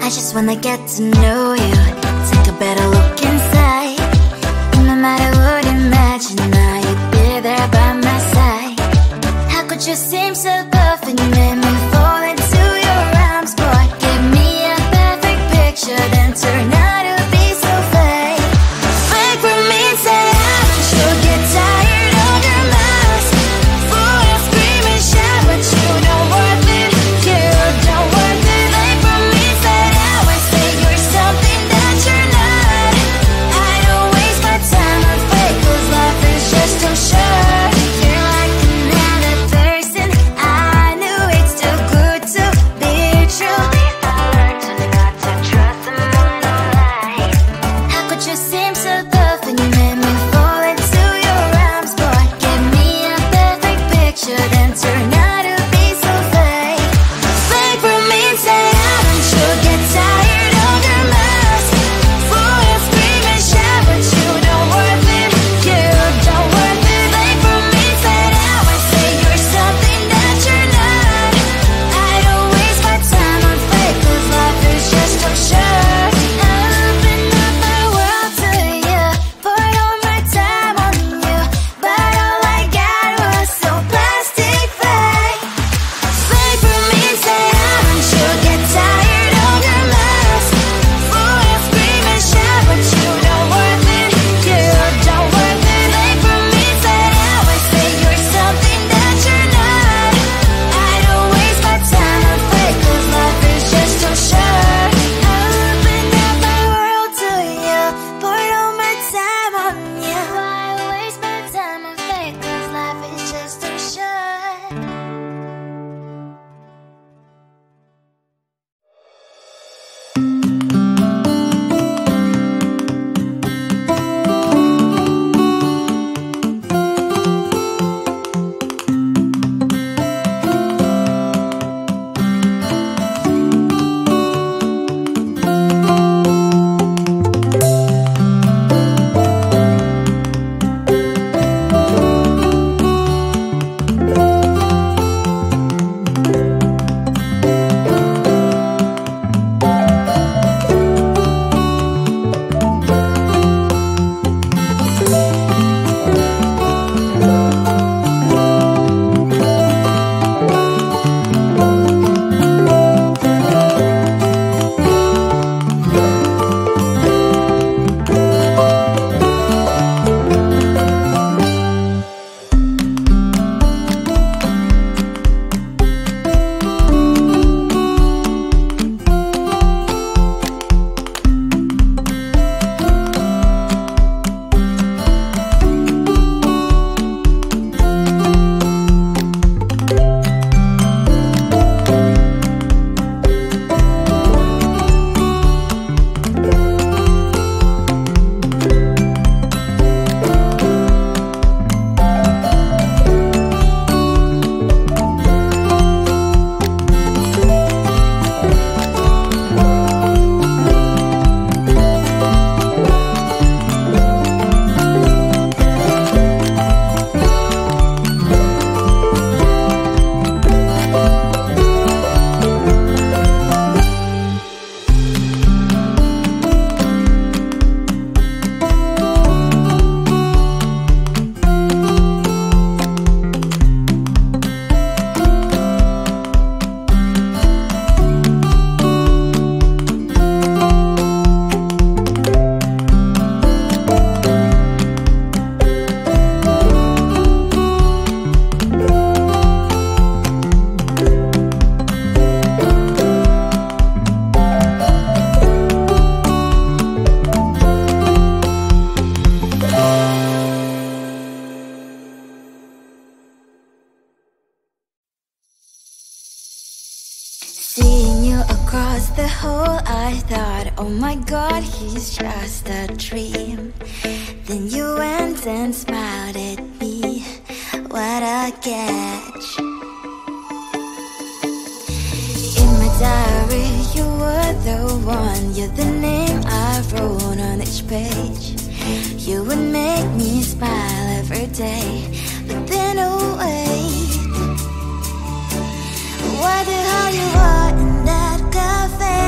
I just wanna get to know you, take a better look inside. And no matter what you imagine, now you'd be there by my side. How could you seem so perfect, you made me fall into your arms, boy. Give me a perfect picture, then turn out to be so fake. Fake for me, say you'll get tired of your mask. Full of scream and shout, but you don't worth it, you don't worth it. Fake for me, say you're something that you're not. I don't waste my time on fake, 'cause life is just too short. You're like another person, I knew it's too good to be true. I learned to not to trust someone online. How could you seem so perfect, you made me fall into your arms, boy. Give me a perfect picture, then turn out to be so fake. Fake for me, say you'll get tired of your mask. Full of scream and shout, but you don't worth it, you don't worth it. Fake for me, say you're something that you're not. I don't waste my time on fake, 'cause life is just too short. I open up my world to you, poured all my time on you, but all I got was so plastic fake. Fake for me, say you'll get tired of your mask. Full of scream and shout, but you don't worth it, you don't worth it. Fake for me, say you're something that you're not. I don't waste my time on fake, 'cause life is just too short. I opened up my world to you, poured all my time on you. Why waste my time on fake, 'cause life is just too short. Seeing you across the hall, I thought, oh my god, he's just a dream. Then you went and smiled at me, what a catch. In my diary, you were the one, you're the name I wrote on each page. You would make me smile every day, but then oh wait, what the hell you are in that cafe?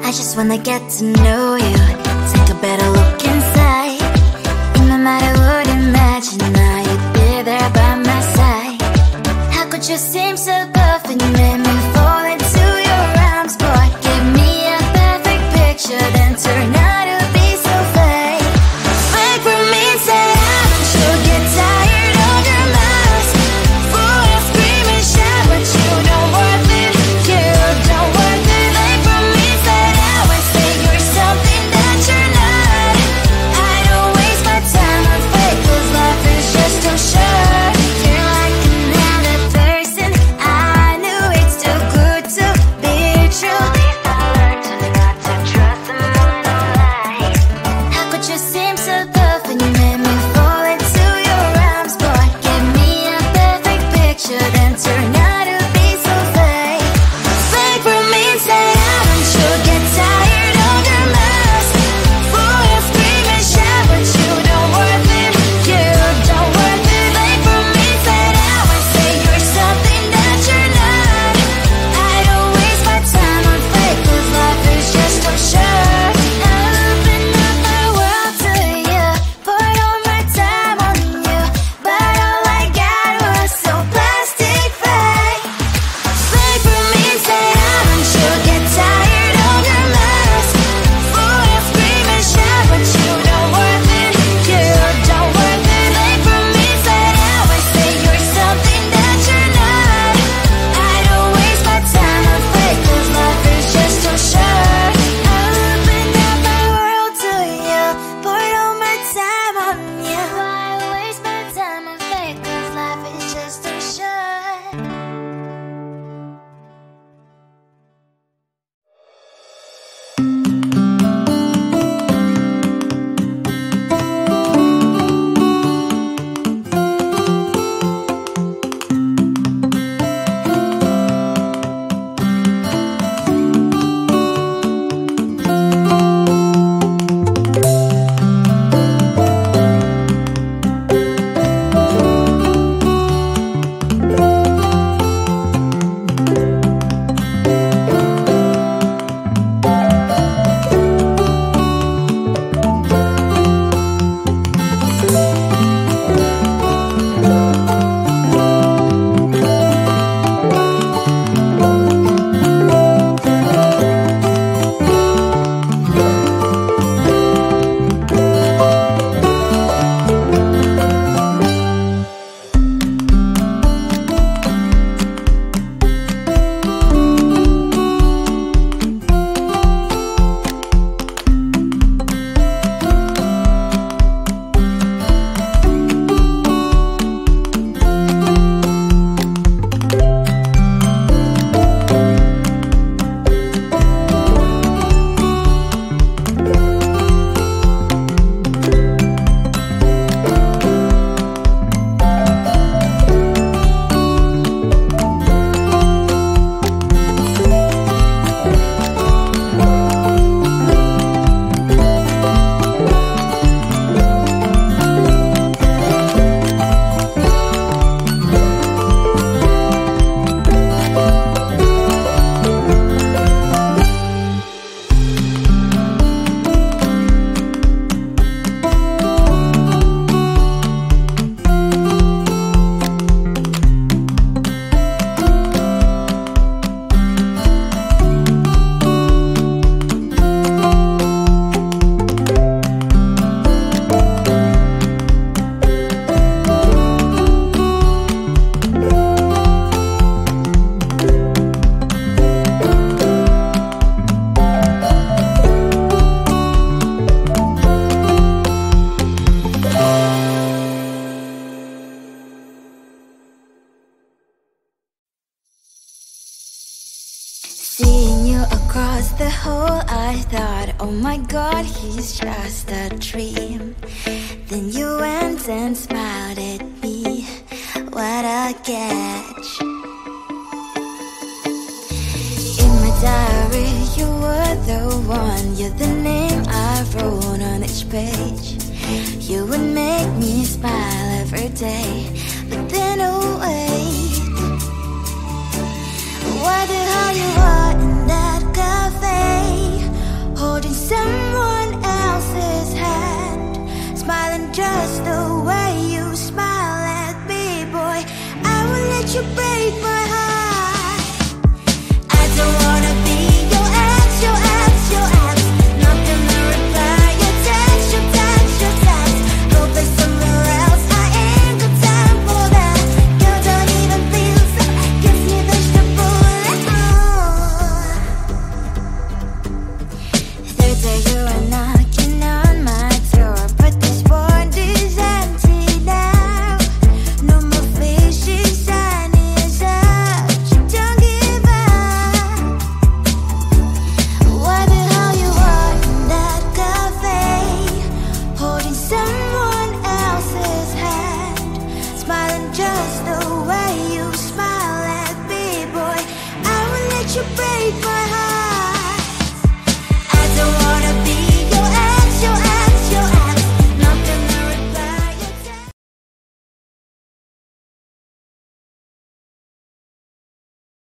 I just wanna get to know you, take a better look inside. In my mind I would imagine now you'd be there by my side. How could you seem so perfect, you made me fall into your arms, boy. Give me a perfect picture, then turn out to be so fake. Fake for me, say I don't you get tired of your mask. Full of scream and shout, but you don't worth it, you don't worth it. Fake for me, say I would say you're something that you're not. I don't waste my time on fake, cause life is just too short. You're like another person, I knew it's too good to be true. I learned to not to trust someone online. How could you seem so perfect, you made me fall into your arms, boy. Give me a perfect picture, then turn out to be so fake. Fake for me, say I don't you get tired of your mask. Full of scream and shout, but you don't worth it, you don't worth it. Fake for me, say I would say you're something that you're not. I don't waste my time on fake, cause life is just too short. I open up my world to you, poured all my time on you, but all I got was so plastic fake. Fake for me, say I don't you get tired of your mask. Full of scream and shout, but you don't worth it, you don't worth it. Fake for me, say I would say you're something that you're not. I don't waste my time on fake, cause life is just too short. I opened up my world to you, poured all my time on you. Why waste my time on fake, cause life is just too short. Seeing you across the hall, I thought, oh my god, he's just a dream. Then you went and smiled at me, what a catch. In my diary, you were the one, you're the name I wrote on each page. You would make me smile every day, but then oh wait, what the hell you are in that cafe? you break my heart?